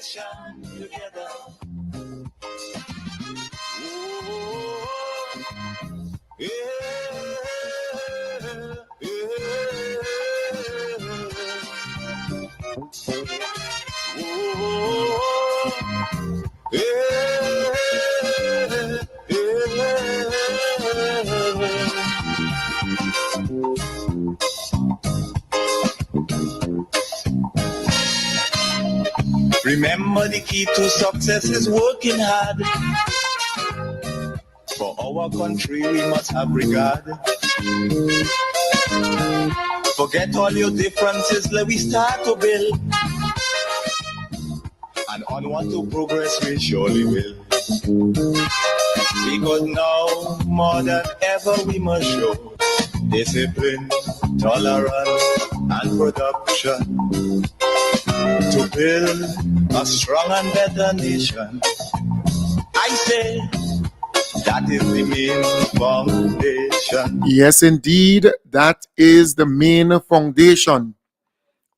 nation together. Oh, yeah, Remember, the key to success is working hard. For our country, we must have regard. Forget all your differences, let we start to build. And onward to progress we surely will. Because now, more than ever, we must show discipline, tolerance, and production to build a strong and better nation. I say, that is the main foundation. Yes, indeed, that is the main foundation.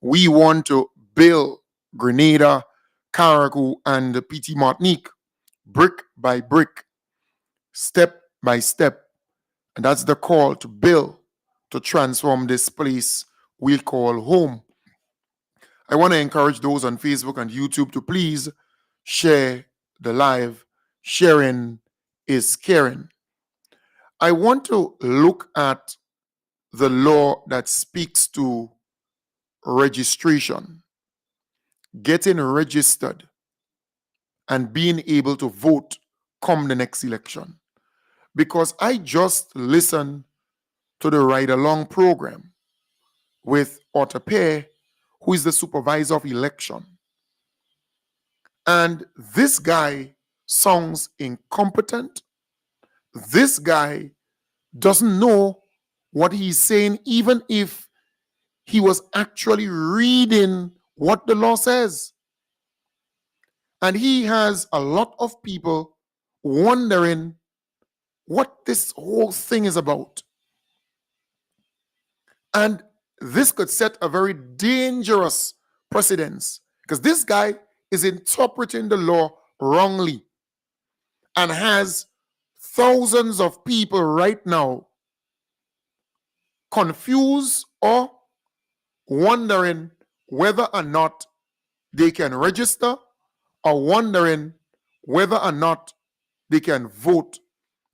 We want to build Grenada, Carriacou, and PT Martinique brick by brick, step by step. And that's the call to build, to transform this place we call home. I want to encourage those on Facebook and YouTube to please share the live. Sharing is caring. I want to look at the law that speaks to registration, getting registered, and being able to vote come the next election. Because I just listened to the Ride Along program with Otapere, who is the supervisor of election. And this guy sounds incompetent. This guy doesn't know what he's saying, even if he was actually reading what the law says. And he has a lot of people wondering what this whole thing is about. And this could set a very dangerous precedence because this guy is interpreting the law wrongly and has thousands of people right now confused or wondering whether or not they can register or wondering whether or not they can vote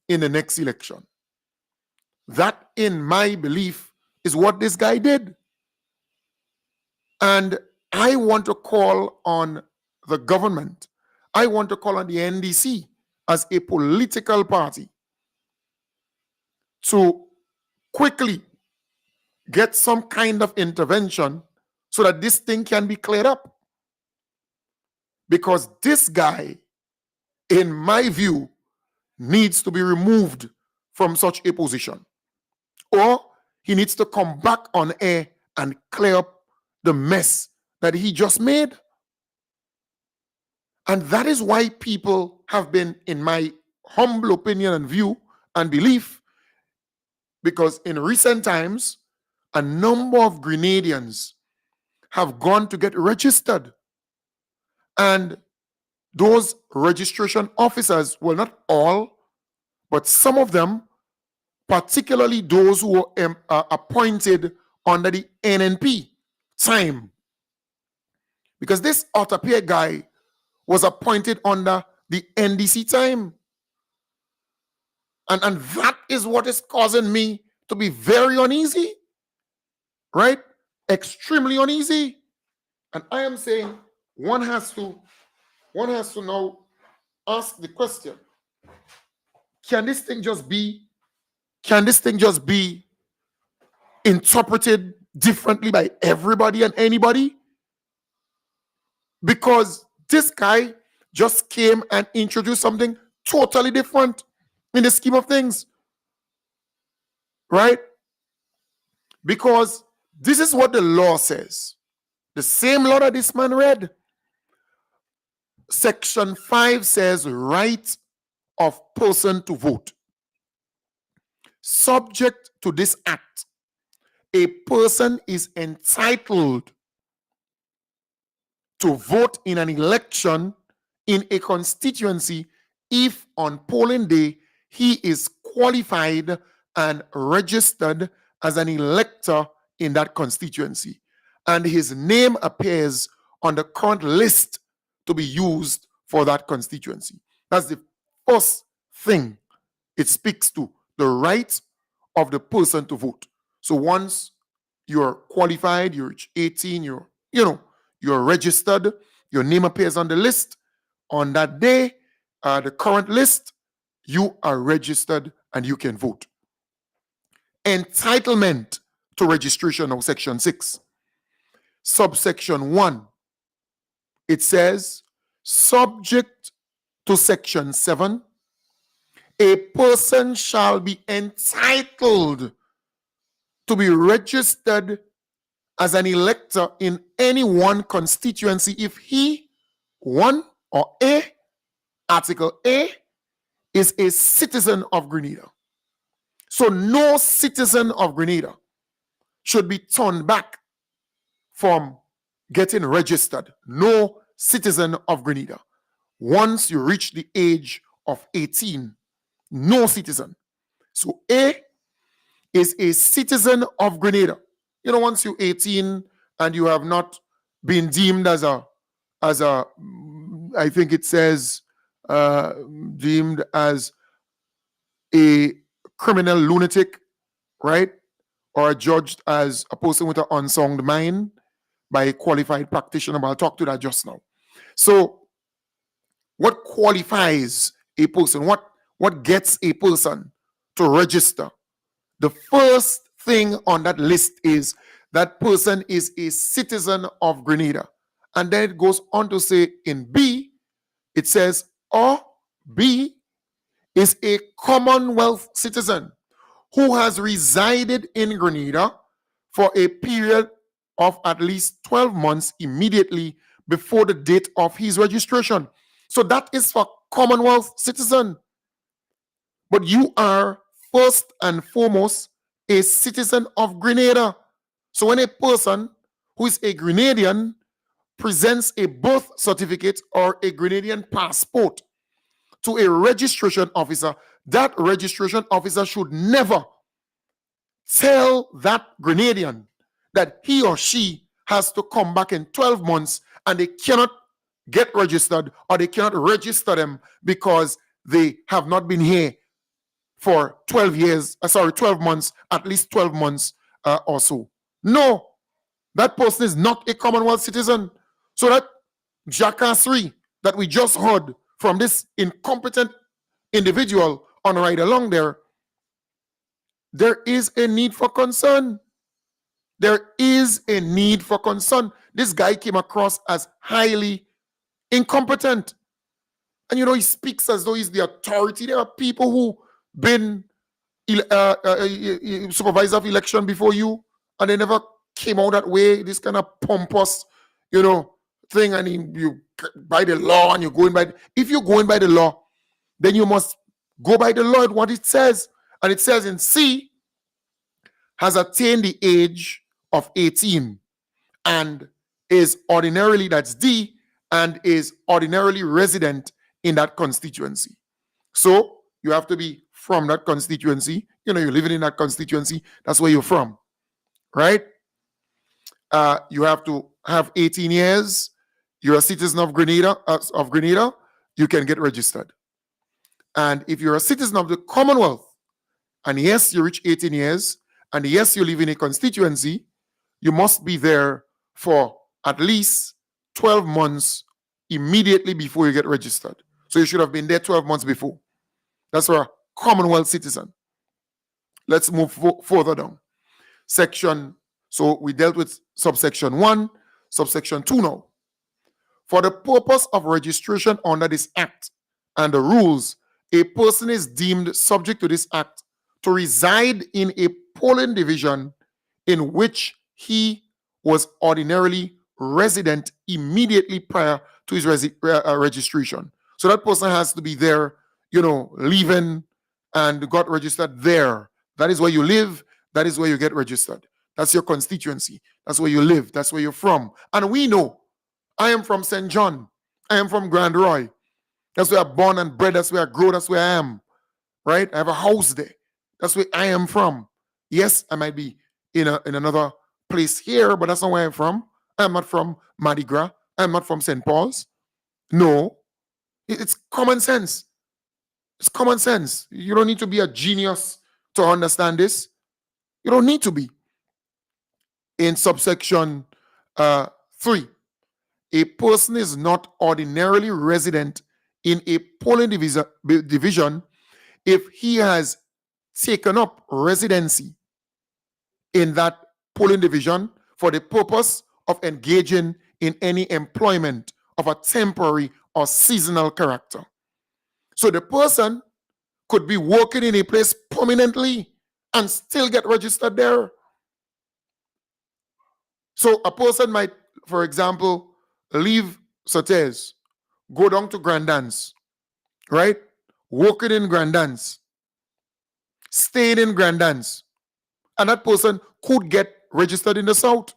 in the next election. That, in my belief, is what this guy did. And I want to call on the government. I want to call on the NDC as a political party to quickly get some kind of intervention so that this thing can be cleared up. Because this guy, in my view, needs to be removed from such a position. Or he needs to come back on air and clear up the mess that he just made. And that is why people have been, in my humble opinion and view and belief, because in recent times, a number of Grenadians have gone to get registered. And those registration officers, well, not all, but some of them, particularly those who were appointed under the NNP time. Because this Otapere guy was appointed under the NDC time. And that is what is causing me to be very uneasy, right? Extremely uneasy. And I am saying one has to now ask the question, can this thing just be interpreted differently by everybody and anybody? Because this guy just came and introduced something totally different in the scheme of things, right? Because this is what the law says. The same law that this man read. Section 5 says right of person to vote. Subject to this act, a person is entitled to vote in an election in a constituency if on polling day he is qualified and registered as an elector in that constituency, and his name appears on the current list to be used for that constituency. That's the first thing it speaks to, the right of the person to vote. So once you're qualified, you're 18, you're registered, your name appears on the list. On that day, the current list, you are registered and you can vote. Entitlement to registration of Section 6. Subsection 1, it says, subject to Section 7, a person shall be entitled to be registered as an elector in any one constituency if he, one or A, Article A, is a citizen of Grenada. So no citizen of Grenada should be turned back from getting registered. No citizen of Grenada. Once you reach the age of 18, no citizen. So A is a citizen of Grenada. Once you're 18 and you have not been deemed as a, I think it says, deemed as a criminal lunatic, right? Or judged as a person with an unsound mind by a qualified practitioner. But I'll talk to that just now. So what qualifies a person? What gets a person to register? The first thing on that list is that person is a citizen of Grenada. And then it goes on to say in B, it says, or B is a Commonwealth citizen who has resided in Grenada for a period of at least 12 months immediately before the date of his registration. So that is for Commonwealth citizen. But you are first and foremost a citizen of Grenada. So when a person who is a Grenadian presents a birth certificate or a Grenadian passport to a registration officer, that registration officer should never tell that Grenadian that he or she has to come back in 12 months and they cannot get registered or they cannot register them because they have not been here for 12 months, at least 12 months or so. No, that person is not a Commonwealth citizen. So that jackassery that we just heard from this incompetent individual on right along there is a need for concern. There is a need for concern. This guy came across as highly incompetent. And he speaks as though he's the authority. There are people who been supervisor of election before you, and they never came out that way. This kind of pompous, thing, and you by the law, and you're going by. If you're going by the law, then you must go by the law, what it says. And it says in C, has attained the age of 18 and is ordinarily, that's D, and is ordinarily resident in that constituency. So you have to be from that constituency. You're living in that constituency. That's where you're from, right? You have to have 18 years. You're a citizen of Grenada. You can get registered. And if you're a citizen of the Commonwealth, and yes, you reach 18 years, and yes, you live in a constituency, you must be there for at least 12 months immediately before you get registered. So you should have been there 12 months before. That's for a Commonwealth citizen. Let's move further down. So we dealt with subsection 1, subsection 2 now. For the purpose of registration under this act and the rules, a person is deemed subject to this act to reside in a polling division in which he was ordinarily resident immediately prior to his registration. So that person has to be there, living and got registered there. That is where you live. That is where you get registered. That's your constituency. That's where you live. That's where you're from. And we know I am from St. John. I am from Grand Roy. That's where I'm born and bred. That's where I grew. That's where I am. Right? I have a house there. That's where I am from. Yes, I might be in another place here, but that's not where I'm from. I'm not from Mardi Gras. I'm not from St. Paul's. No. It's common sense. It's common sense. You don't need to be a genius to understand this. You don't need to be. In subsection 3, a person is not ordinarily resident in a polling division if he has taken up residency in that polling division for the purpose of engaging in any employment of a temporary or seasonal character. So the person could be working in a place permanently and still get registered there. So a person might, for example, leave Sotes, go down to Grandance, right? Working in Grandance, staying in Grandance, and that person could get registered in the South.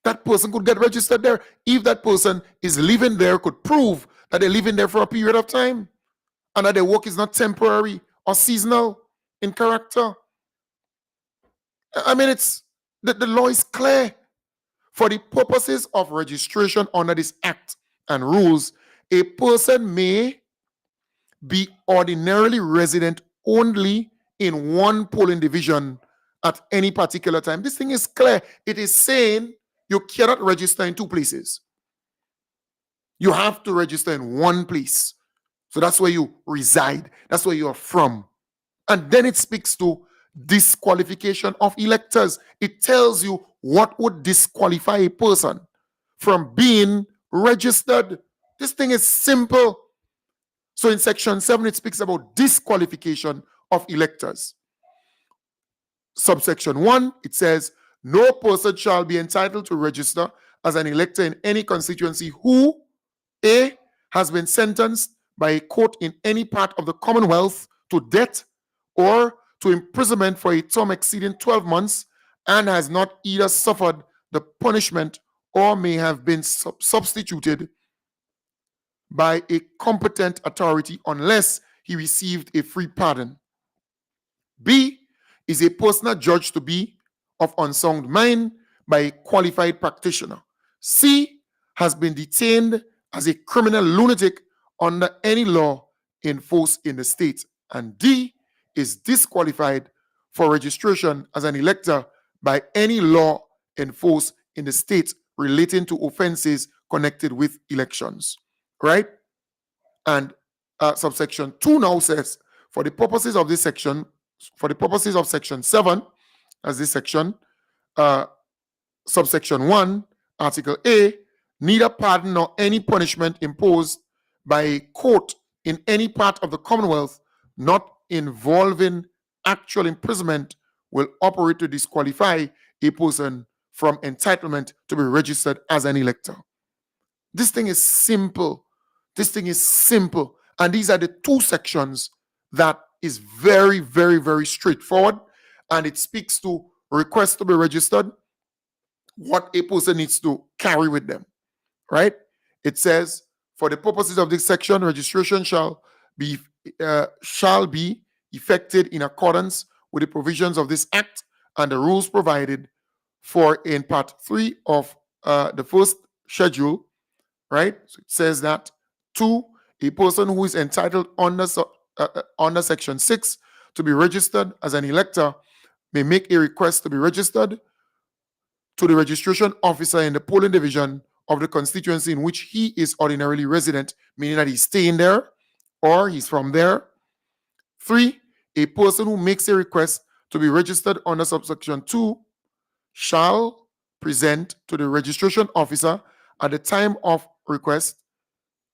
That person could get registered there if that person is living there, could prove that they're living there for a period of time and that their work is not temporary or seasonal in character. I mean, it's the law is clear. For the purposes of registration under this act and rules, a person may be ordinarily resident only in one polling division at any particular time. This thing is clear. It is saying you cannot register in two places. You have to register in one place. So that's where you reside. That's where you're from. And then it speaks to disqualification of electors. It tells you what would disqualify a person from being registered. This thing is simple. So in section 7, it speaks about disqualification of electors. Subsection 1, it says, no person shall be entitled to register as an elector in any constituency who, A, has been sentenced by a court in any part of the Commonwealth to death or to imprisonment for a term exceeding 12 months and has not either suffered the punishment or may have been substituted by a competent authority unless he received a free pardon. B, is a person judged to be of unsound mind by a qualified practitioner. C, has been detained as a criminal lunatic under any law in force in the state. And D, is disqualified for registration as an elector by any law in force in the state relating to offenses connected with elections, right? And subsection 2 now says, for the purposes of this section, for the purposes of section 7, as this section, subsection 1, article A, neither pardon nor any punishment imposed by a court in any part of the Commonwealth not involving actual imprisonment will operate to disqualify a person from entitlement to be registered as an elector. This thing is simple. This thing is simple. And these are the two sections that is very, very, very straightforward. And it speaks to requests to be registered, what a person needs to carry with them, right? It says, for the purposes of this section, registration shall be effected in accordance with the provisions of this act and the rules provided for in part 3 of the first schedule, right? So it says that 2, a person who is entitled under section 6 to be registered as an elector may make a request to be registered to the registration officer in the polling division of the constituency in which he is ordinarily resident, meaning that he's staying there or he's from there. 3, a person who makes a request to be registered under subsection 2 shall present to the registration officer at the time of request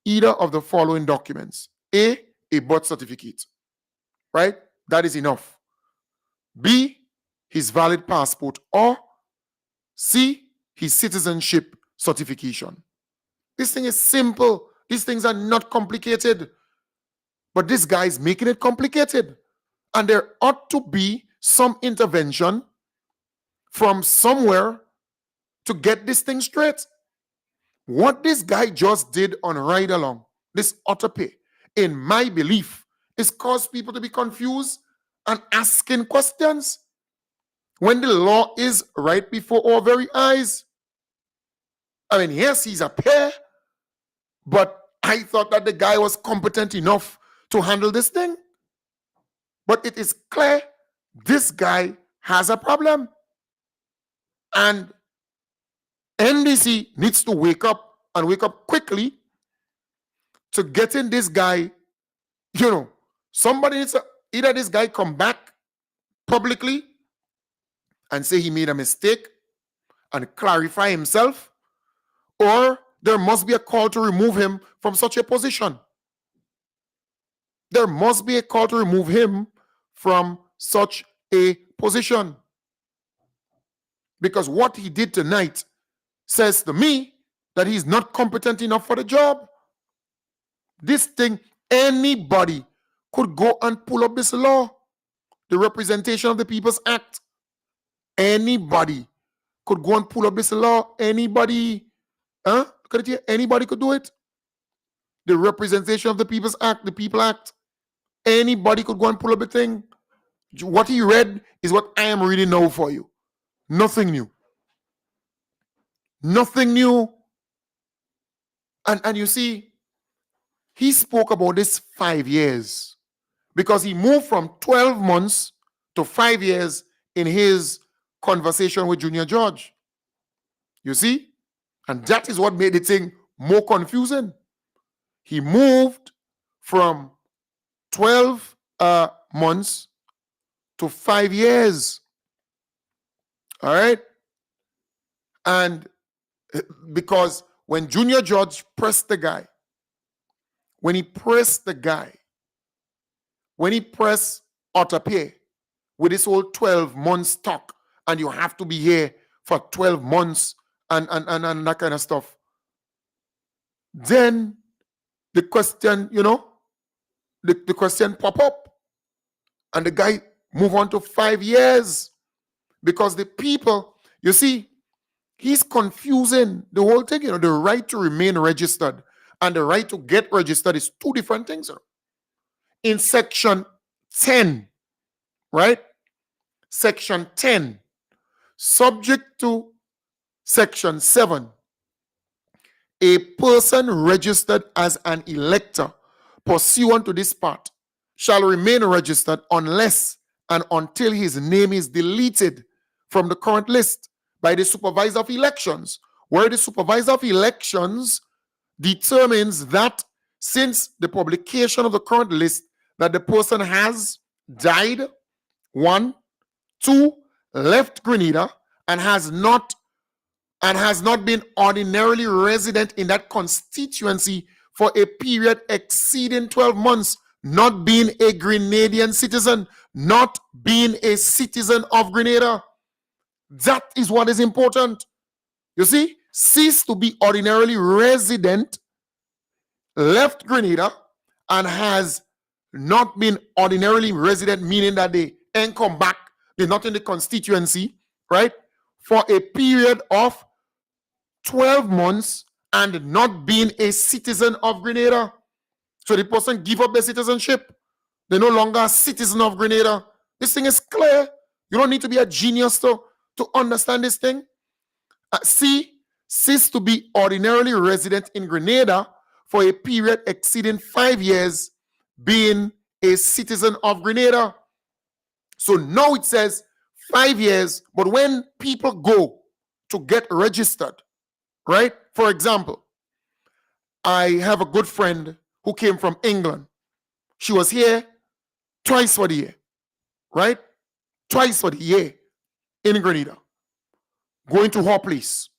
either of the following documents. A birth certificate, right? That is enough. B, his valid passport, or C, his citizenship certification. This thing is simple. These things are not complicated. But this guy is making it complicated. And there ought to be some intervention from somewhere to get this thing straight. What this guy just did on Ride Along, this autopay, in my belief, is cause people to be confused and asking questions when the law is right before our very eyes. I mean, yes, he's a pair, but I thought that the guy was competent enough to handle this thing. But it is clear this guy has a problem. And NDC needs to wake up and wake up quickly to getting this guy, somebody needs to, either this guy come back publicly and say he made a mistake and clarify himself, or there must be a call to remove him from such a position. There must be a call to remove him from such a position. Because what he did tonight says to me that he's not competent enough for the job. This thing, anybody could go and pull up this law, the Representation of the People's Act. Anybody could go and pull up this law. Anybody, look at it here. Anybody could do it. The Representation of the People's Act, the People Act. Anybody could go and pull up the thing. What he read is what I am reading now for you. Nothing new. Nothing new. And you see, he spoke about this 5 years because he moved from 12 months to 5 years in his conversation with Junior George. You see? And that is what made the thing more confusing. He moved from 12 months to 5 years. All right? And because when Junior George pressed the guy, when he pressed autopay with this whole 12 months talk, and you have to be here for 12 months and that kind of stuff, then the question, the question pop up, and the guy move on to 5 years because the people, you see, he's confusing the whole thing. The right to remain registered and the right to get registered is two different things. In section 10, right? Section 10, subject to section 7, a person registered as an elector pursuant to this part shall remain registered unless and until his name is deleted from the current list by the supervisor of elections, where the supervisor of elections determines that since the publication of the current list that the person has died, 1, 2, left Grenada, and has not been ordinarily resident in that constituency for a period exceeding 12 months, not being a Grenadian citizen, not being a citizen of Grenada. That is what is important. You see, cease to be ordinarily resident, left Grenada, and has not been ordinarily resident, meaning that they ain't come back, they're not in the constituency, right, for a period of 12 months and not being a citizen of Grenada. So the person give up their citizenship. They're no longer a citizen of Grenada. This thing is clear. You don't need to be a genius to understand this thing. C, cease to be ordinarily resident in Grenada for a period exceeding 5 years, being a citizen of Grenada. So now it says 5 years, but when people go to get registered, right? For example, I have a good friend who came from England. She was here twice for the year, right? Twice for the year in Grenada. Going to her place,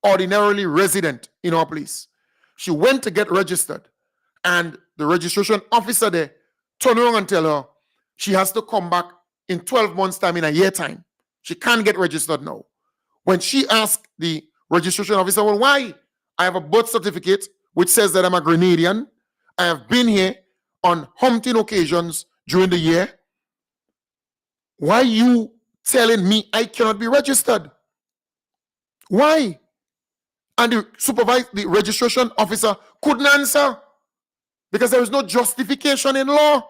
ordinarily resident in her place. She went to get registered, and the registration officer there turned around and tell her she has to come back in 12 months' time, in a year time. She can't get registered now. When she asked the registration officer, well, why? I have a birth certificate which says that I'm a Grenadian. I have been here on umpteen occasions during the year. Why are you telling me I cannot be registered? Why? And the registration officer couldn't answer because there is no justification in law.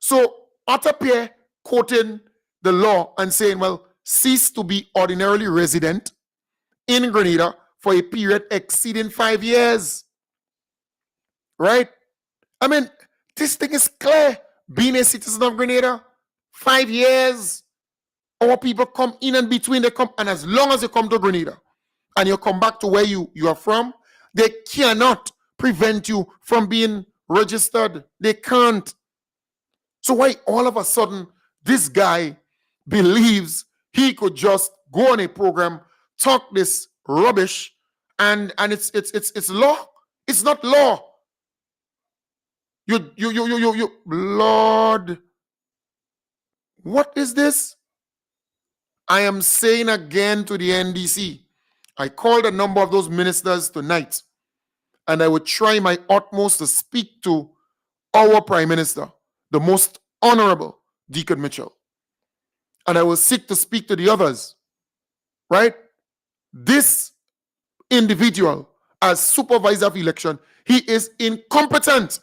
So Ottapierre quoting the law and saying, well, cease to be ordinarily resident in Grenada for a period exceeding 5 years. Right? I mean, this thing is clear. Being a citizen of Grenada, 5 years. Our people come in and between, they come, and as long as you come to Grenada and you come back to where you are from, they cannot prevent you from being registered. They can't. So why all of a sudden this guy believes he could just go on a program, talk this rubbish, and it's law? It's not law. You Lord, what is this? I am saying again to the NDC, I called a number of those ministers tonight, and I would try my utmost to speak to our Prime Minister, the most honorable Deacon Mitchell. And I will seek to speak to the others, right? This individual, as supervisor of election, he is incompetent.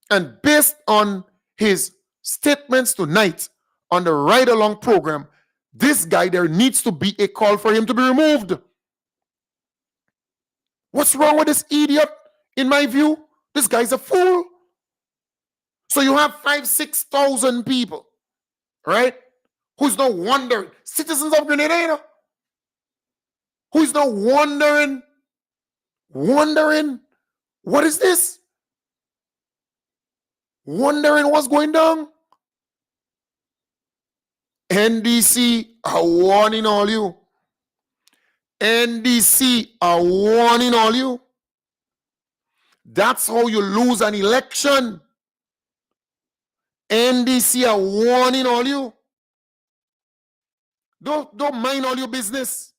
And based on his statements tonight on the Ride Along program, this guy, there needs to be a call for him to be removed. What's wrong with this idiot? In my view, this guy's a fool. So you have 5,000-6,000 people, right? Who's not wondering, citizens of Grenada, who's not wondering, what is this? Wondering what's going down? NDC are warning all you. NDC are warning all you. That's how you lose an election. NDC are warning all you. Don't mind all your business.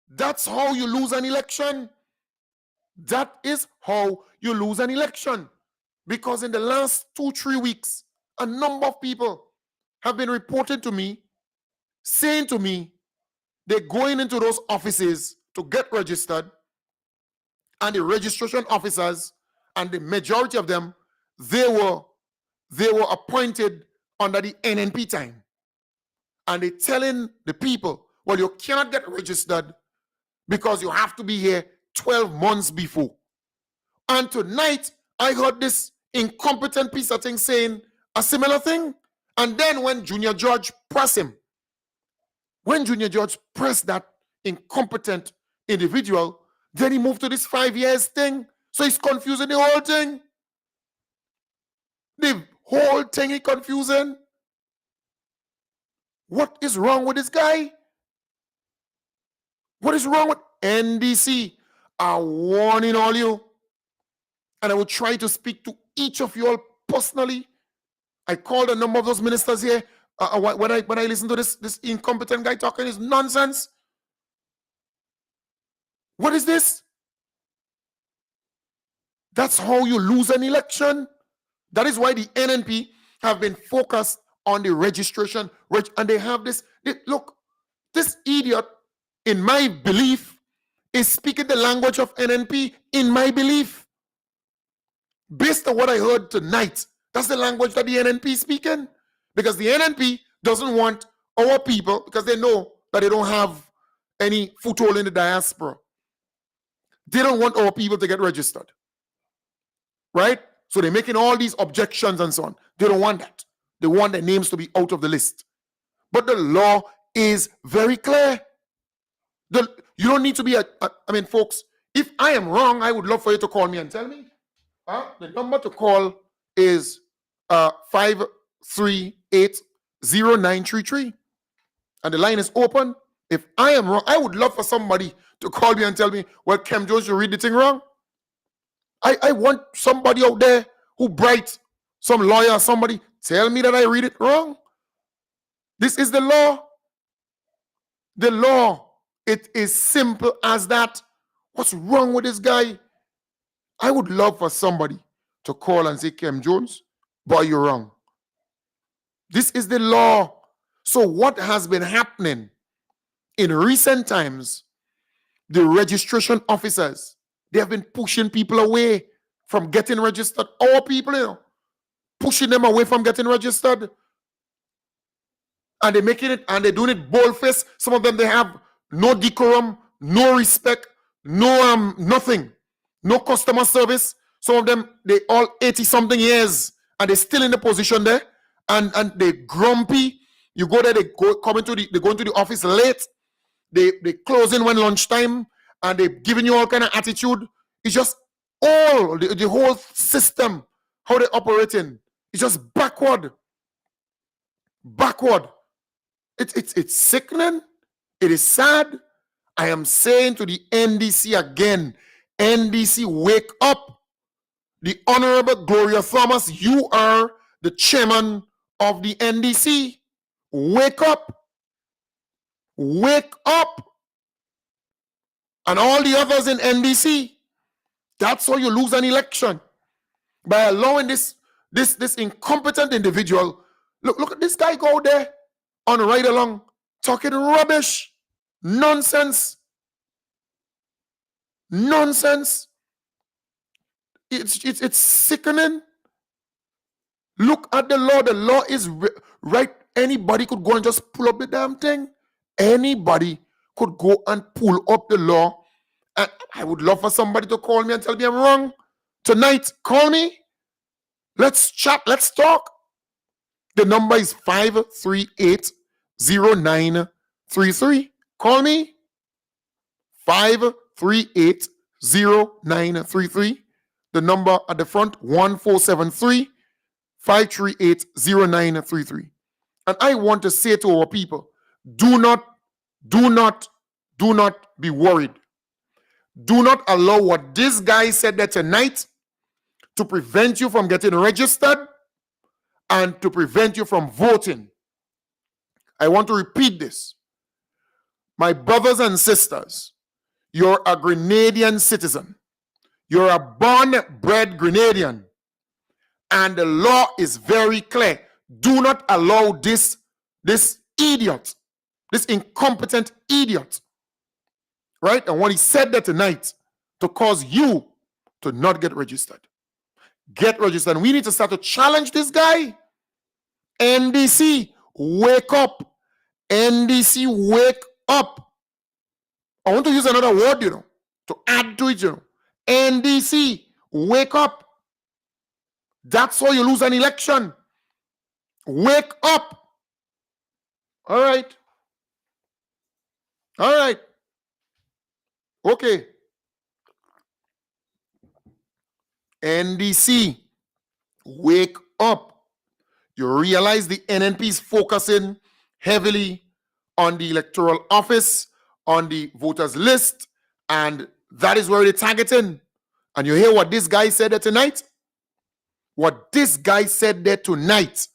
That's how you lose an election. That is how you lose an election. Because in the last 2-3 weeks, a number of people have been reporting to me, saying to me, they're going into those offices to get registered, and the registration officers, and the majority of them, they were appointed under the NNP time. And they're telling the people, well, you cannot get registered because you have to be here 12 months before. And tonight, I heard this incompetent piece of thing saying a similar thing. And then when Junior George pressed him, when Junior George pressed that incompetent individual, then he moved to this 5 years thing. So he's confusing the whole thing. The whole thing is confusing. What is wrong with this guy? What is wrong with NDC? are warning all you. And I will try to speak to each of you all personally. I called a number of those ministers here. When I listen to this incompetent guy talking, is nonsense. What is this? That's how you lose an election. That is why the NNP have been focused on the registration, and they have this. Look, this idiot, in my belief, is speaking the language of NNP. In my belief, based on what I heard tonight, that's the language that the NNP is speaking. Because the NNP doesn't want our people, because they know that they don't have any foothold in the diaspora. They don't want our people to get registered. Right? So they're making all these objections and so on. They don't want that. They want their names to be out of the list. But the law is very clear. You don't need to be folks, if I am wrong, I would love for you to call me and tell me. The number to call is 538-0933. And the line is open. If I am wrong, I would love for somebody to call me and tell me, well, Kem Jones, you read the thing wrong. I want somebody out there who bright, some lawyer, somebody, tell me that I read it wrong. This is the law. The law. It is simple as that. What's wrong with this guy? I would love for somebody to call and say, Kem Jones, boy, you're wrong. This is the law. So what has been happening in recent times, the registration officers, they have been pushing people away from getting registered. Our people, pushing them away from getting registered. And they're making it, and they're doing it bold-faced. Some of them, they have no decorum, no respect, no nothing, no customer service. Some of them, they all 80-something years, and they're still in the position there, and they're grumpy. You go there, they go into the office late. They close in when lunchtime, and they're giving you all kind of attitude. It's just all the whole system, how they operating. It's just backward. It's sickening. It is sad. I am saying to the NDC again, NDC, wake up. The Honorable Gloria Thomas, you are the chairman of the NDC. Wake up. Wake up. And all the others in NDC. That's how you lose an election. By allowing this incompetent individual. Look at this guy go there on a ride along, talking rubbish, nonsense. It's sickening. Look at the law. The law is right. Anybody could go and just pull up the damn thing. Anybody could go and pull up the law. And I would love for somebody to call me and tell me I'm wrong. Tonight, call me. Let's chat. Let's talk. The number is 538-0933. Call me. 538-0933. The number at the front, 1473-538-0933. And I want to say to our people, do not be worried. Do not allow what this guy said there tonight to prevent you from getting registered and to prevent you from voting. I want to repeat this. My brothers and sisters, you're a Grenadian citizen. You're a born-bred Grenadian. And the law is very clear. Do not allow this idiot, this incompetent idiot, right? And what he said there tonight to cause you to not get registered. Get registered. And we need to start to challenge this guy. NDC, wake up. NDC, wake up. I want to use another word, to add to it, NDC, wake up. That's how you lose an election. Wake up. All right. Okay. NDC, wake up. You realize the NNP is focusing heavily on the electoral office, on the voters list, and that is where they're targeting. And you hear what this guy said there tonight? What this guy said there tonight.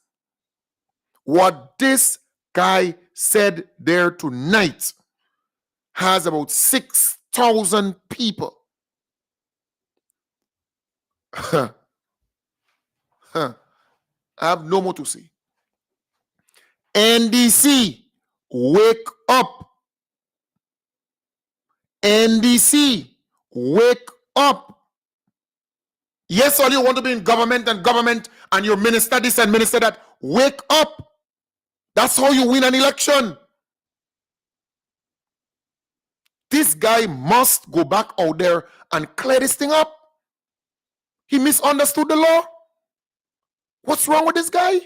What this guy said there tonight has about 6,000 people. I have no more to say. NDC, wake up. NDC, wake up. Yes, all you want to be in government and your minister this and minister that. Wake up. That's how you win an election. This guy must go back out there and clear this thing up. He misunderstood the law. What's wrong with this guy?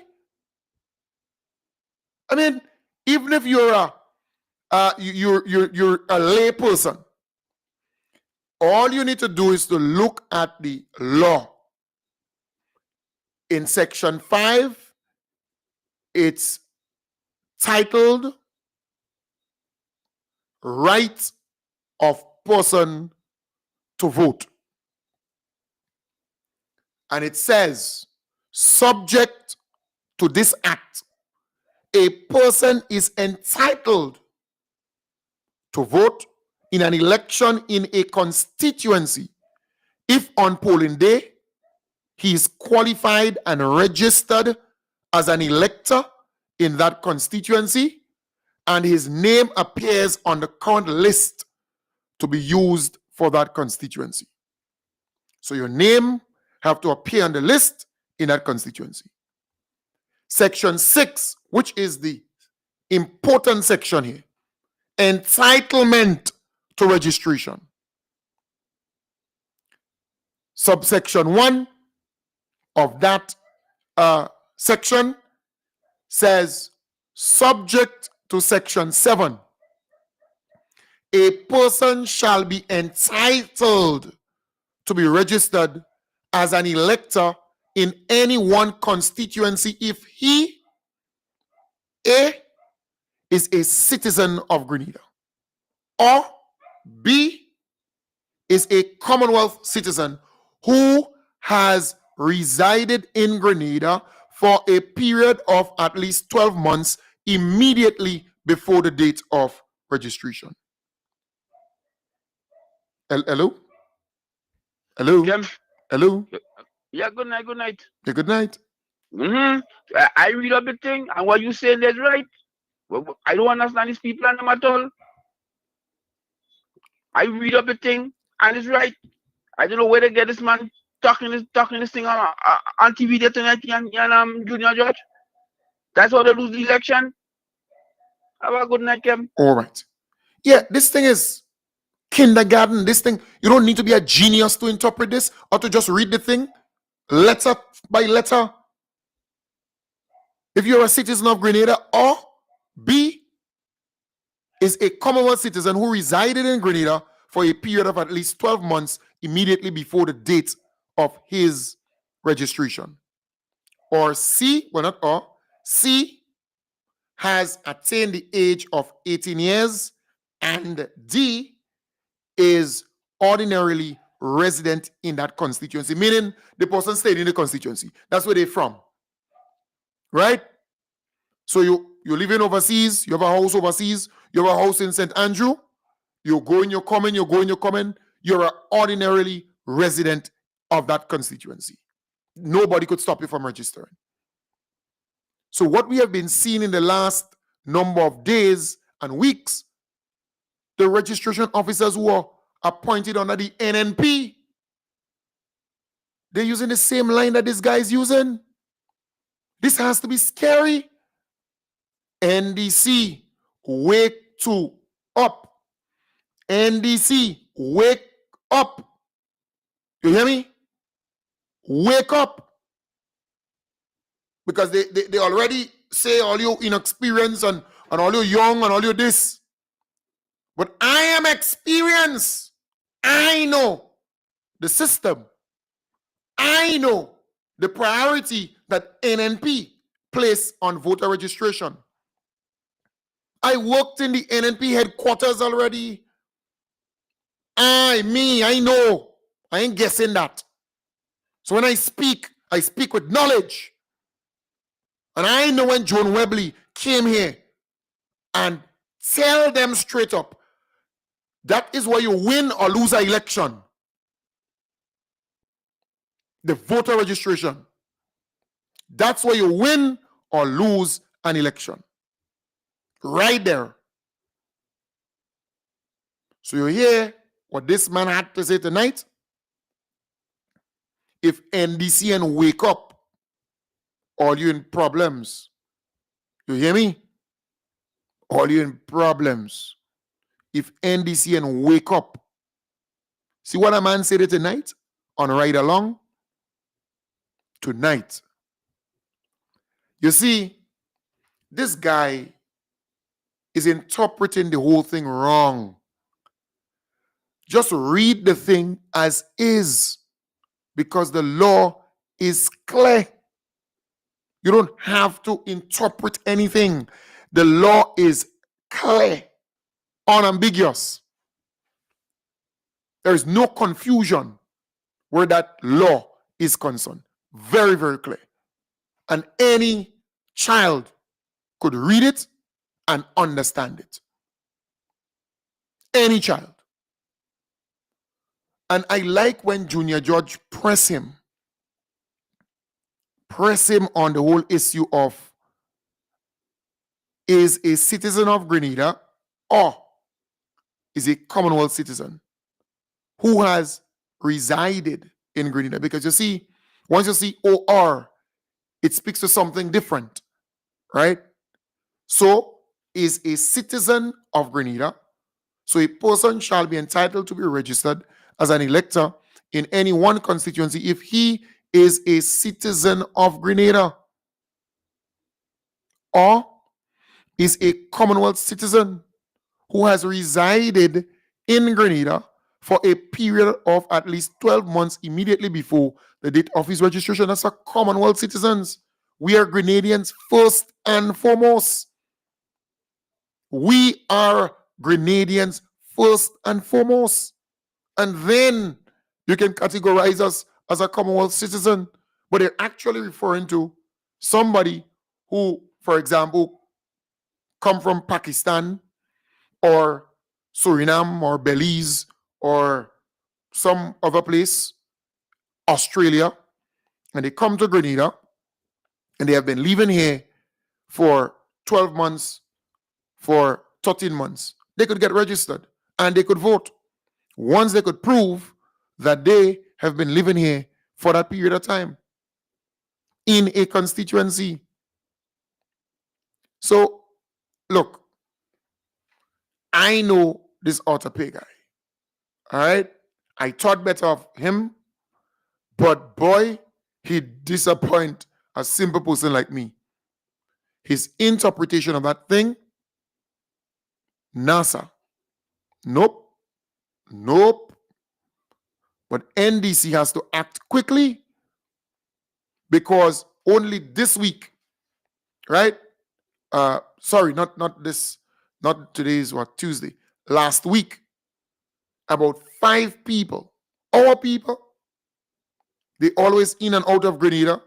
I mean, even if you're a lay person, all you need to do is to look at the law. In section 5, it's titled Right of Person to Vote. And it says, subject to this act, a person is entitled to vote in an election in a constituency if on polling day he is qualified and registered as an elector in that constituency and his name appears on the current list to be used for that constituency. So your name have to appear on the list in that constituency. Section 6, which is the important section here, entitlement to registration. Subsection 1 of that section says, subject to section 7, a person shall be entitled to be registered as an elector in any one constituency if he, A, is a citizen of Grenada, or B, is a Commonwealth citizen who has resided in Grenada for a period of at least 12 months immediately before the date of registration. Hello? Hello? Kim? Hello? Yeah, good night, good night. Yeah, good night. I read up the thing, and what you saying is right. I don't understand these people and them at all. I read up the thing, and it's right. I don't know where to get this man talking this thing on TV there tonight and Junior Judge. That's how they lose the election. Have a good night, Kim. All right. Yeah, this thing is kindergarten. This thing, you don't need to be a genius to interpret this or to just read the thing letter by letter. If you're a citizen of Grenada, or B, is a Commonwealth citizen who resided in Grenada for a period of at least 12 months immediately before the date of his registration. Or C, well, not or, C, has attained the age of 18 years, and D, is ordinarily resident in that constituency, meaning the person stayed in the constituency. That's where they're from. Right? So you're living overseas, you have a house overseas, you have a house in St. Andrew, you're going, you're coming, you're going, you're coming, you're an ordinarily resident of that constituency. Nobody could stop you from registering. So what we have been seeing in the last number of days and weeks, the registration officers who are appointed under the NNP, they're using the same line that this guy is using. This has to be scary. NDC, wake to up. NDC, wake up. You hear me? Wake up. Because they already say all you inexperienced and all you young and all you this. But I am experienced. I know the system. I know the priority that NNP place on voter registration. I worked in the NNP headquarters already. I know. I ain't guessing that. So when I speak with knowledge. And I know when Joan Webley came here and tell them straight up, that is where you win or lose an election. The voter registration. That's where you win or lose an election. Right there. So you hear what this man had to say tonight? If NDC and wake up, all you in problems. You hear me? All you in problems. If NDC and wake up. See what a man said tonight on Ride Along? Tonight. You see, this guy is interpreting the whole thing wrong. Just read the thing as is, because the law is clear. You don't have to interpret anything. The law is clear, unambiguous. There is no confusion where that law is concerned. Very, very clear. And any child could read it and understand it. Any child. And I like when Junior Judge press him on the whole issue of, is a citizen of Grenada or is a Commonwealth citizen who has resided in Grenada. Because you see, once you see OR, it speaks to something different, right? So, is a citizen of Grenada. So, a person shall be entitled to be registered as an elector in any one constituency if he is a citizen of Grenada or is a Commonwealth citizen who has resided in Grenada for a period of at least 12 months immediately before the date of his registration as a Commonwealth citizens. We are Grenadians first and foremost. We are Grenadians first and foremost. And then you can categorize us as a Commonwealth citizen. But they're actually referring to somebody who, for example, come from Pakistan or Suriname or Belize or some other place, Australia, and they come to Grenada and they have been living here for 12 months, for 13 months. They could get registered and they could vote once they could prove that they have been living here for that period of time in a constituency. So, look, I know this Otter Pay guy. All right? I thought better of him, but boy, he disappoint a simple person like me. His interpretation of that thing, NASA. Nope. Nope. But NDC has to act quickly because only this week, right? Sorry, not this, not today's what, Tuesday. Last week, about 5 people, our people, they always in and out of Grenada,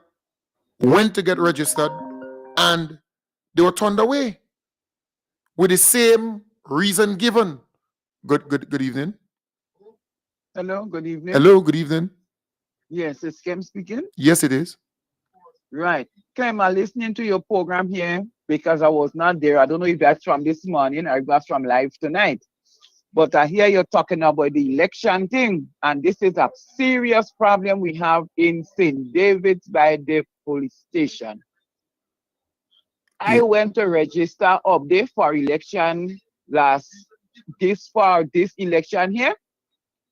went to get registered, and they were turned away with the same reason given. Good evening. Hello, good evening. Hello, good evening. Yes, it's Kim speaking. Yes, it is. Right. Kim, I'm listening to your program here because I was not there. I don't know if that's from this morning or if that's from live tonight. But I hear you're talking about the election thing, and this is a serious problem we have in St. David's by the police station. I Yeah. went to register up there for election this election here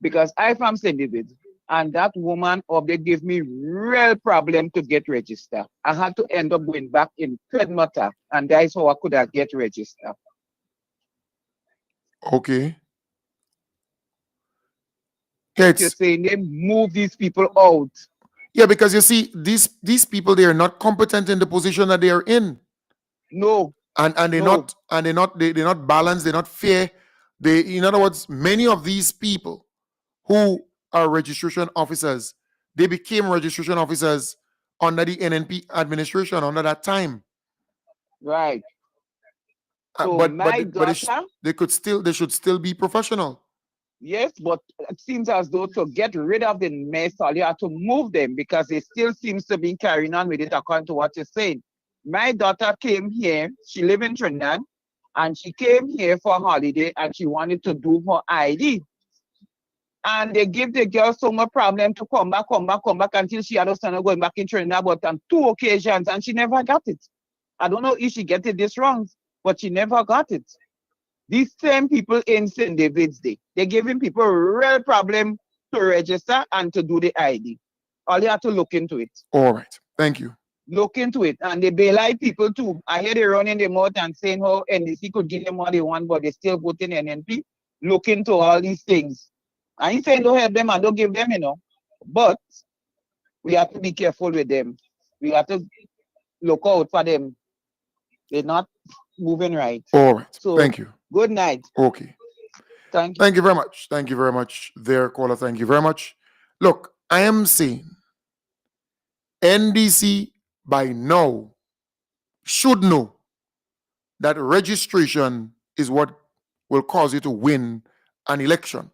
because I from St. David's. And that woman up there gave me real problem to get registered. I had to end up going back in Predmata, and that is how I could have get registered. Okay. Yeah, You're saying they move these people out. yeah, because you see, these people, they are not competent in the position that they are in. No. And they're not they're not balanced, they're not fair. They, in other words, many of these people who are registration officers, they became registration officers under the NNP administration under that time. Right. So But my daughter, they should still be professional. yes, but it seems as though to get rid of the mess, all you have to move them because it still seems to be carrying on with it according to what you're saying. My daughter came here, she lives in Trinidad, and she came here for a holiday and she wanted to do her ID. And they give the girl so much problem to come back until she understand going back in Trinidad, but on 2 occasions, and she never got it. I don't know if she get it this wrong, but she never got it. These same people in St. David's Day, they're giving people real problem to register and to do the ID. All you have to look into it. All right. Thank you. Look into it. And they bail people too. I hear they running their mouth and saying how NDC could give them what they want, but they still voting NNP. Look into all these things. I ain't saying don't help them and don't give them, but we have to be careful with them. We have to look out for them. They're not moving right. All right. So, thank you. Good night. Okay. Thank you. Thank you very much. Thank you very much, there, caller. Thank you very much. Look, I am saying NDC by now should know that registration is what will cause you to win an election.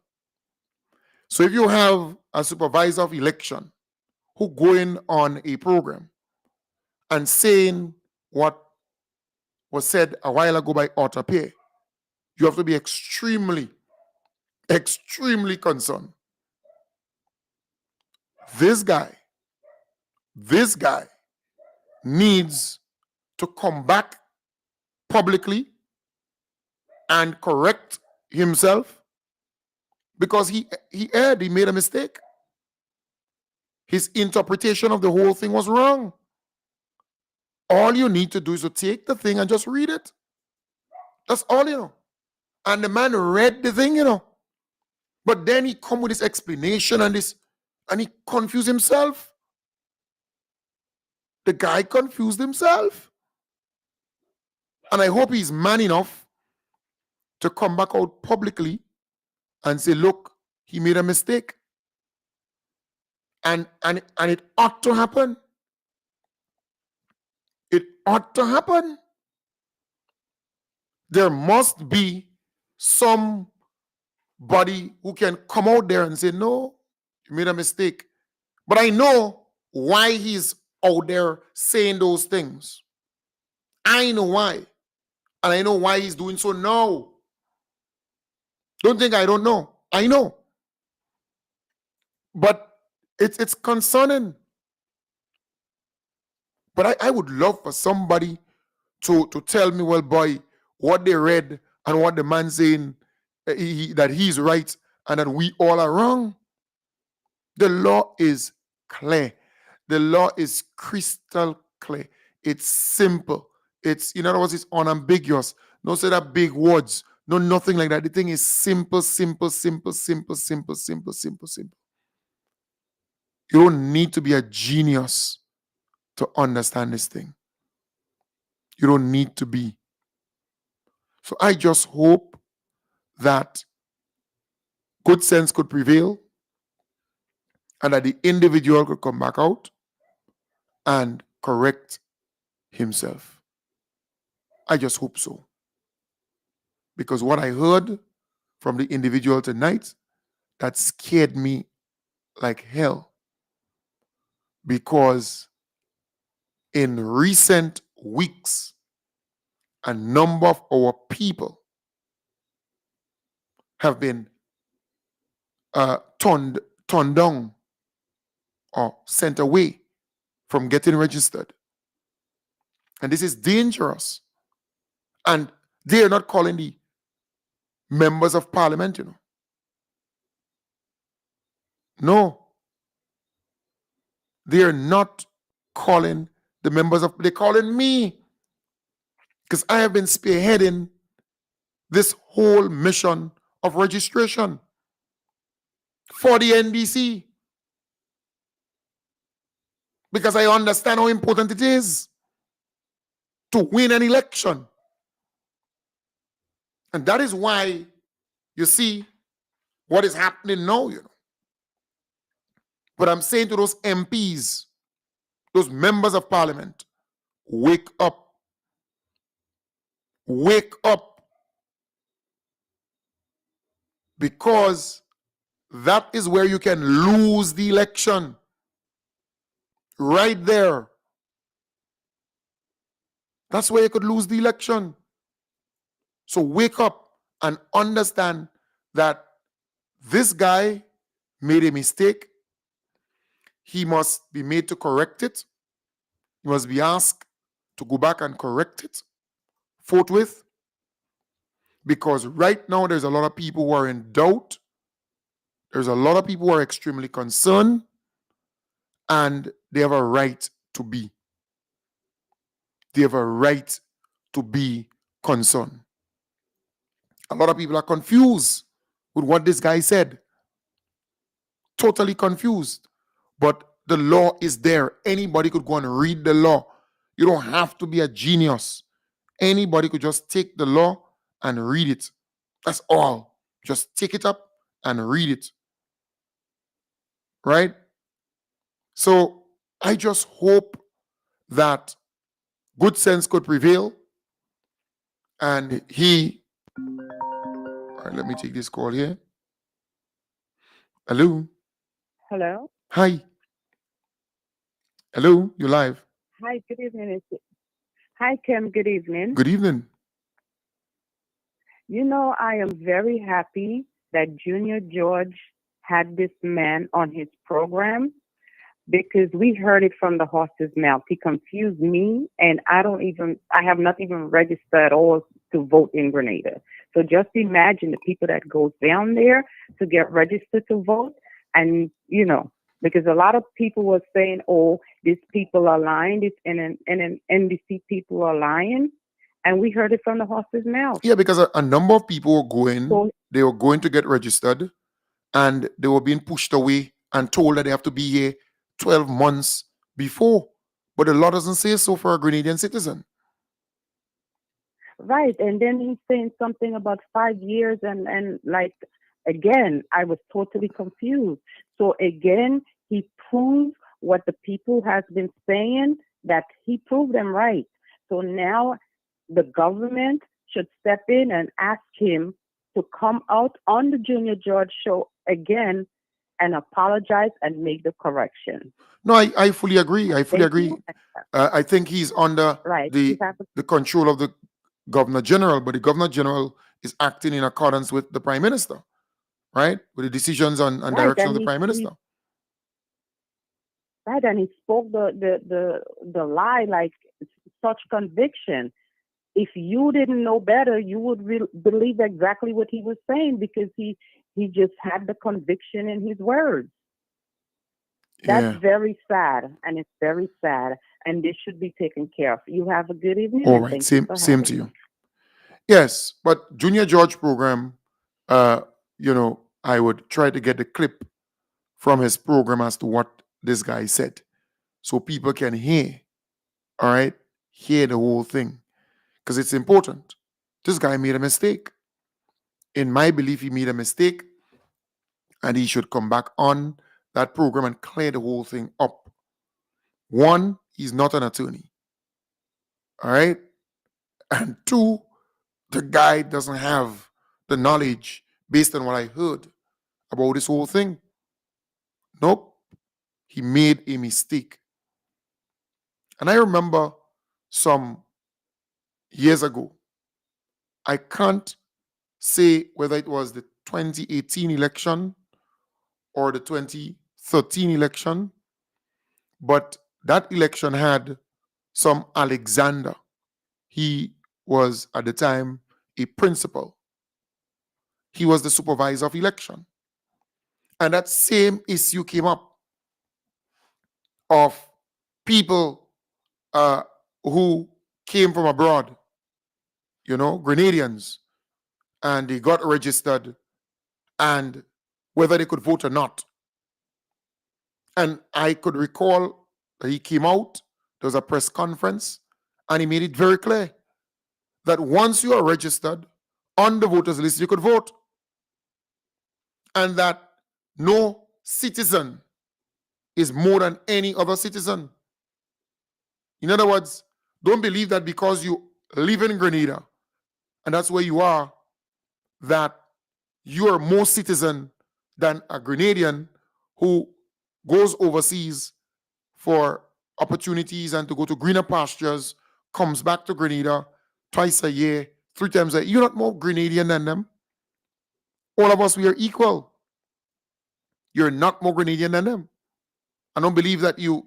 So if you have a supervisor of election who going on a program and saying what was said a while ago by Otter Pay, you have to be extremely extremely concerned. This guy needs to come back publicly and correct himself because he erred, he made a mistake. His interpretation of the whole thing was wrong. All you need to do is to take the thing and just read it. That's all, And the man read the thing, But then he come with this explanation and he confused himself. The guy confused himself. And I hope he's man enough to come back out publicly and say, look, he made a mistake. And it ought to happen. It ought to happen. There must be somebody who can come out there and say, no, you made a mistake. But I know why he's out there saying those things. I know why. And I know why he's doing so now. Don't think I don't know. I know. But it's concerning. But I would love for somebody to tell me, well, boy, what they read and what the man saying, that he's right and that we all are wrong. The law is clear. The law is crystal clear. It's simple. It's, in other words, it's unambiguous. No say that big words. No, nothing like that. The thing is simple, simple, simple, simple, simple, simple, simple, simple. You don't need to be a genius to understand this thing. You don't need to be. So I just hope that good sense could prevail and that the individual could come back out and correct himself. I just hope so. Because what I heard from the individual tonight, that scared me like hell. Because in recent weeks, a number of our people have been turned down or sent away from getting registered. And this is dangerous. And they are not calling the members of parliament, No. They are not calling the members of, they're calling me. Because I have been spearheading this whole mission of registration for the NDC. Because I understand how important it is to win an election. And that is why you see what is happening now, But I'm saying to those MPs, those members of parliament, wake up. Wake up. Because that is where you can lose the election. Right there. That's where you could lose the election. So wake up and understand that this guy made a mistake. He must be made to correct it. He must be asked to go back and correct it forthwith. Because right now there's a lot of people who are in doubt. There's a lot of people who are extremely concerned. And they have a right to be. They have a right to be concerned. A lot of people are confused with what this guy said. Totally confused. But the law is there. Anybody could go and read the law. You don't have to be a genius. Anybody could just take the law and read it. That's all. Just take it up and read it. Right? So I just hope that good sense could prevail. And all right, let me take this call here. Hello. Hello. Hi. Hello, you're live. Hi, good evening. Hi, Kim. Good evening. Good evening. I am very happy that Junior George had this man on his program because we heard it from the horse's mouth. He confused me, and I have not even registered at all to vote in Grenada. So just imagine the people that goes down there to get registered to vote, and because a lot of people were saying, "Oh, these people are lying. These NDC people are lying," and we heard it from the horse's mouth. Yeah, because a number of people were going, So they were going to get registered, and they were being pushed away and told that they have to be here 12 months before. But the law doesn't say so for a Grenadian citizen. right, and then he's saying something about 5 years, and like again, I was totally confused. So again, he proved what the people has been saying, that he proved them right. So now the government should step in and ask him to come out on the Junior George show again and apologize and make the correction. No, I fully agree. I fully Thank agree. you. I think he's under Right. You the have the control of the Governor General, but the Governor General is acting in accordance with the Prime Minister, right? With the decisions and right, direction of and the Prime he Minister. right, and he spoke the lie like such conviction. If you didn't know better, you would believe exactly what he was saying because he just had the conviction in his words. That's Yeah. very sad, and it's very sad, and this should be taken care of. You have a good evening, All and right. thank you Same for same to having you. me. Yes, but Junior George program, uh, I would try to get the clip from his program as to what this guy said, so people can hear. All right, hear the whole thing because it's important. This guy made a mistake. In my belief, he made a mistake, and he should come back on that program and clear the whole thing up. One, he's not an attorney. All right, and two, the guy doesn't have the knowledge based on what I heard about this whole thing. Nope, he made a mistake. And I remember some years ago, I can't say whether it was the 2018 election or the 2013 election, but that election had some Alexander. He was at the time a principal. He was the supervisor of election. And that same issue came up of people uh, who came from abroad, Grenadians, and they got registered and whether they could vote or not. And I could recall that he came out, there was a press conference, and he made it very clear that once you are registered on the voters list, you could vote. And that no citizen is more than any other citizen. In other words, don't believe that because you live in Grenada and that's where you are, that you are more citizen than a Grenadian who goes overseas for opportunities and to go to greener pastures, comes back to Grenada twice a year, 3 times a year. You're not more Grenadian than them. All of us, we are equal. You're not more Grenadian than them. I don't believe that you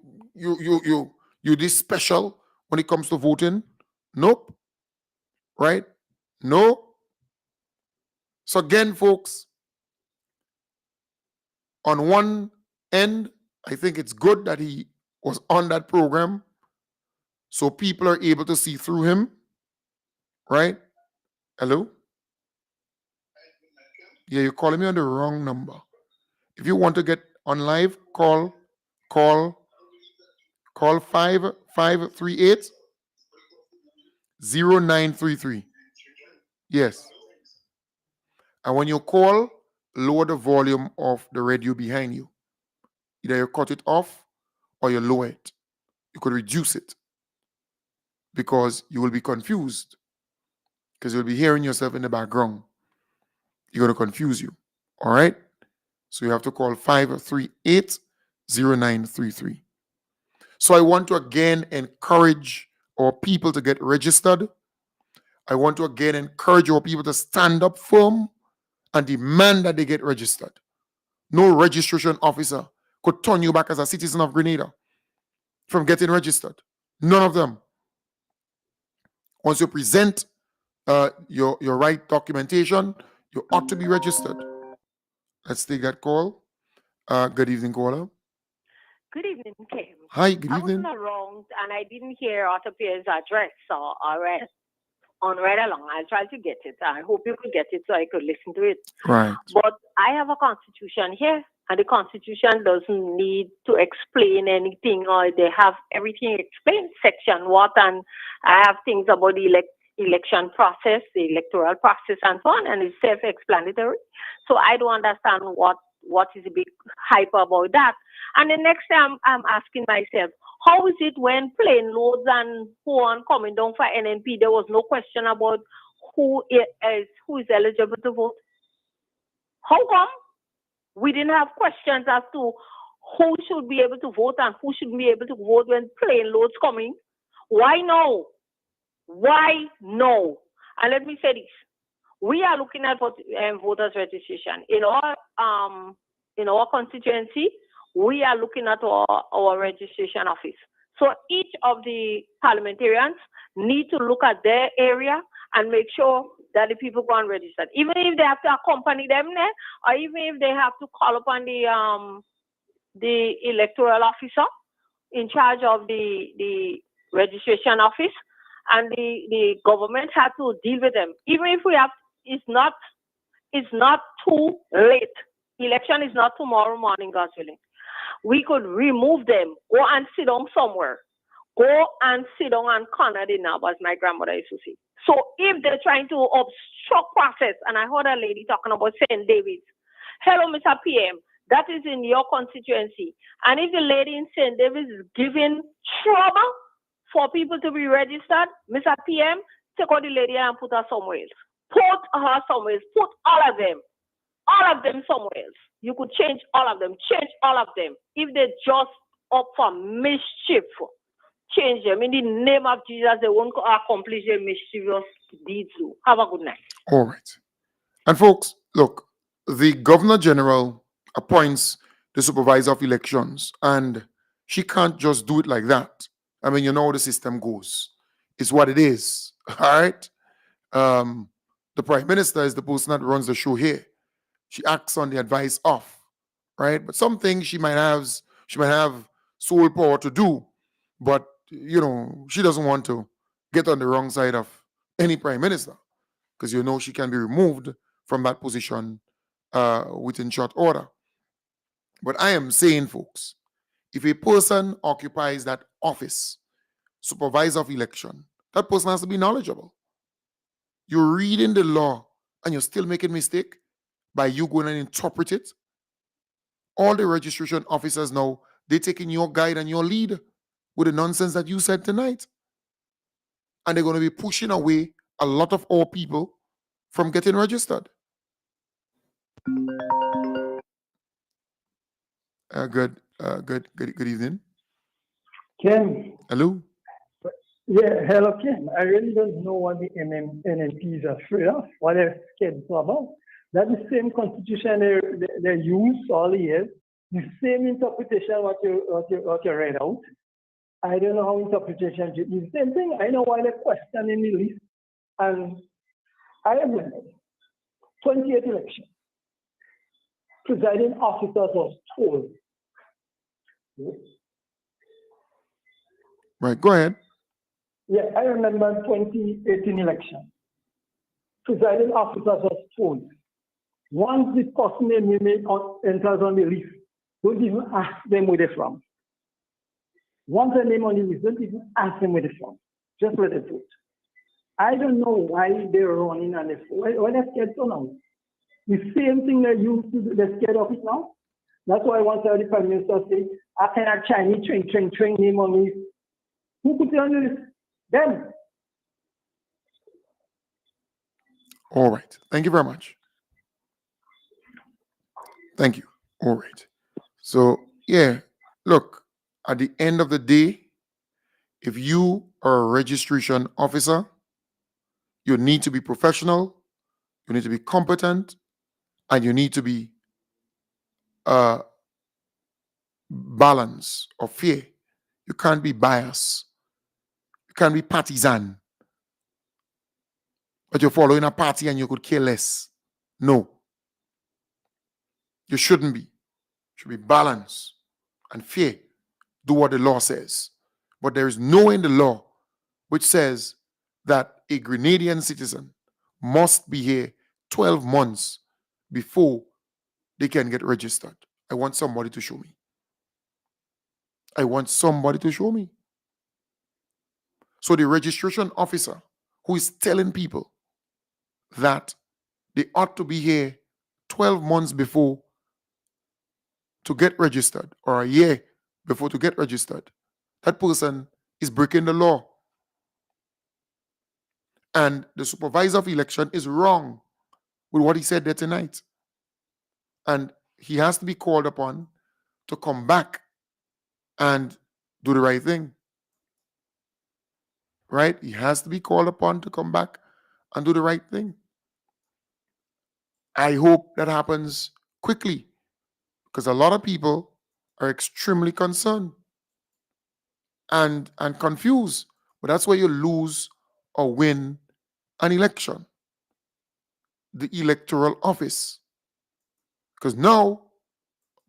this special when it comes to voting. Nope. Right? No. So again, folks, on one end, I think it's good that he was on that program so people are able to see through him. Right? Hello? Yeah, you're calling me on the wrong number. If you want to get on live, call, call 5538 0933. Yes. And when you call, lower the volume of the radio behind you. Either you cut it off or you lower it. You could reduce it because you will be confused because you'll be hearing yourself in the background. You're going to confuse you. All right? So you have to call 538 0933. So I want to again encourage our people to get registered. I want to again encourage our people to stand up firm and demand that they get registered. No registration officer could turn you back as a citizen of Grenada from getting registered. None of them. Once you present your right documentation, you ought to be registered. Let's take that call. Good evening, caller. Good evening, Kim. Hi, good I evening. wasn't around and I didn't hear Autopeer's address or read along. I tried to get it. I hope you could get it so I could listen to it. Right. But I have a constitution here, and the constitution doesn't need to explain anything, or they have everything explained, section what, and I have things about the election process, the electoral process, and so on, and it's self-explanatory. So I don't understand what is the big hype about that. And the next time I'm asking myself, how is it when plane loads and who on coming down for NNP, there was no question about who is eligible to vote? How come we didn't have questions as to who should be able to vote and who should be able to vote when plane loads coming? Why no? Why no? And let me say this. We are looking at voters registration. In our constituency, we are looking at our registration office. So each of the parliamentarians need to look at their area and make sure that the people go and register. Even if they have to accompany them there, or even if they have to call upon the electoral officer in charge of the registration office, and the government had to deal with them. Even if it's not too late. Election is not tomorrow morning, God willing. We could remove them, go and sit down somewhere. Go and sit down and corner the knob, as my grandmother used to say. So if they're trying to obstruct process, and I heard a lady talking about St. David's. Hello, Mr. PM, that is in your constituency. And if the lady in St. David's is giving trouble for people to be registered, Mr. PM, take out the lady and put her somewhere else. Put her somewhere else. Put all of them somewhere else. You could change all of them. If they just up for mischief, change them. In the name of Jesus, they won't accomplish their mischievous deeds. Have a good night. All right. And folks, look, the Governor General appoints the supervisor of elections, and she can't just do it like that. I mean, you know how the system goes. It's what it is. All right. The Prime Minister is the person that runs the show here. She acts on the advice of, right? But some things she might have sole power to do, but she doesn't want to get on the wrong side of any Prime Minister, because she can be removed from that position within short order. But I am saying, folks, if a person occupies that office, supervisor of election, that person has to be knowledgeable. You're reading the law and you're still making mistake by you going and interpret it. All the registration officers now, they're taking your guide and your lead with the nonsense that you said tonight. And they're going to be pushing away a lot of our people from getting registered. Good evening. Ken. Hello. Yeah, hello, Ken. I really don't know what the NNPs are afraid of, what they're scared about. That's the same constitution they use all the years, the same interpretation what you read out. I don't know how interpretation is the same thing. I know why they're questioning the list. And I remember 28 election. Presiding officers was told. Right, go ahead. Yeah, I remember 2018 election. Presiding officers was told, once the person name enters on the list, don't even ask them where they're from. Once the name on the list, don't even ask them where they're from. Just let it vote. I don't know why they're running and why they're scared so now. The same thing they used to do, they're scared of it now. That's why once the Prime Minister say, I cannot Chinese train name on the list. Who put it on the list? Them. All right. Thank you very much. Thank you. All right. So, yeah, look, at the end of the day, if you are a registration officer, you need to be professional, you need to be competent, And you need to be balance or fair. You can't be biased. You can't be partisan. But you're following a party and you could care less. No. You shouldn't be. You should be balanced and fair. Do what the law says. But there is no in the law which says that a Grenadian citizen must be here 12 months before they can get registered. I want somebody to show me. I want somebody to show me. So the registration officer who is telling people that they ought to be here 12 months before to get registered, or a year before to get registered, that person is breaking the law. And the supervisor of election is wrong with what he said there tonight. And he has to be called upon to come back and do the right thing. Right? He has to be called upon to come back and do the right thing. I hope that happens quickly, because a lot of people are extremely concerned and confused. But that's where you lose or win an election, the electoral office. Because now,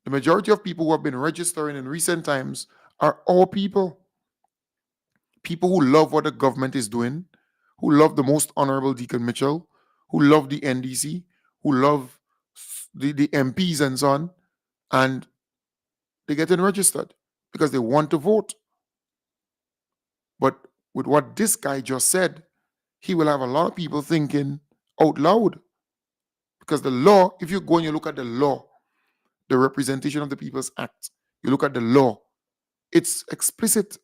the majority of people who have been registering in recent times are all people. People who love what the government is doing, who love the most honorable Deacon Mitchell, who love the NDC, who love the MPs and so on, and they get registered because they want to vote. But with what this guy just said, he will have a lot of people thinking out loud. Because the law, if you go and you look at the law, the Representation of the People's Act, you look at the law, it's explicit.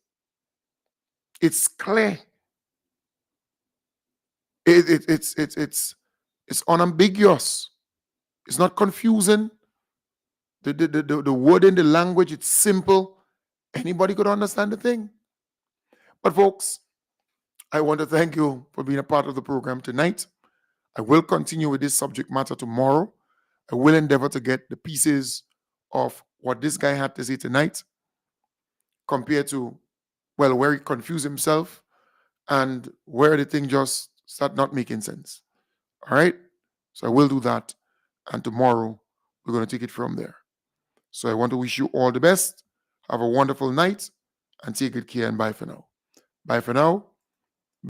It's clear. It's unambiguous. It's not confusing. The word in the language, it's simple. Anybody could understand the thing. But folks, I want to thank you for being a part of the program tonight. I will continue with this subject matter tomorrow. I will endeavor to get the pieces of what this guy had to say tonight compared to, well, where he confused himself and where the thing just start not making sense. All right? So I will do that. And tomorrow, we're going to take it from there. So I want to wish you all the best. Have a wonderful night and take good care, and bye for now. Bye for now.